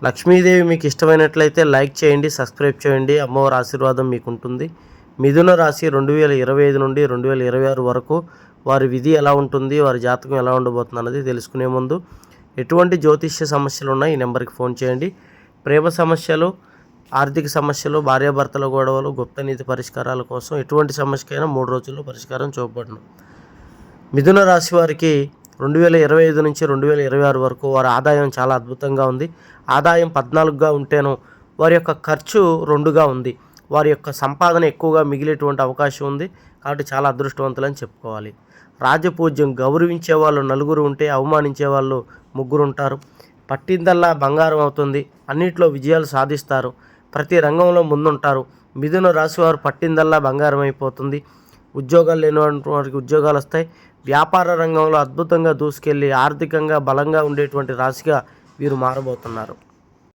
లక్ష్మీదేవి మీకు ఇష్టమైనట్లయితే లైక్ చేయండి, సబ్స్క్రైబ్ చేయండి. అమ్మవారి ఆశీర్వాదం మీకు ఉంటుంది. మిథున రాశి 2025 నుండి 2026 వరకు వారి విధి ఎలా ఉంటుంది, వారి జాతకం ఎలా ఉండబోతుంది అన్నది తెలుసుకునే ముందు ఎటువంటి జ్యోతిష్య సమస్యలు ఉన్నాయి ఈ నెంబర్కి ఫోన్ చేయండి. ప్రేమ సమస్యలు, ఆర్థిక సమస్యలు, భార్యాభర్తల గొడవలు, గుప్త నీతి పరిష్కారాల కోసం ఎటువంటి సమస్యకైనా 3 రోజుల్లో పరిష్కారం చూపబడును. మిథున రాశి వారికి 2025 నుంచి 2026 వరకు వారి ఆదాయం చాలా అద్భుతంగా ఉంది. ఆదాయం 14గా ఉంటేనో వారి యొక్క ఖర్చు 2గా ఉంది. వారి యొక్క సంపాదన ఎక్కువగా మిగిలేటువంటి అవకాశం ఉంది. కాబట్టి చాలా అదృష్టవంతులని చెప్పుకోవాలి. రాజపూజ్యం, గౌరవించే వాళ్ళు నలుగురు ఉంటే అవమానించే వాళ్ళు 3 ఉంటారు. పట్టిందల్లా బంగారం అవుతుంది. అన్నిట్లో విజయాలు సాధిస్తారు. ప్రతి రంగంలో ముందుంటారు. మిథున రాశి వారు పట్టిందల్లా బంగారం అయిపోతుంది. ఉద్యోగాలు లేని వారికి ఉద్యోగాలు వస్తాయి. వ్యాపార రంగంలో అద్భుతంగా దూసుకెళ్ళి ఆర్థికంగా బలంగా ఉండేటువంటి రాశిగా వీరు మారబోతున్నారు.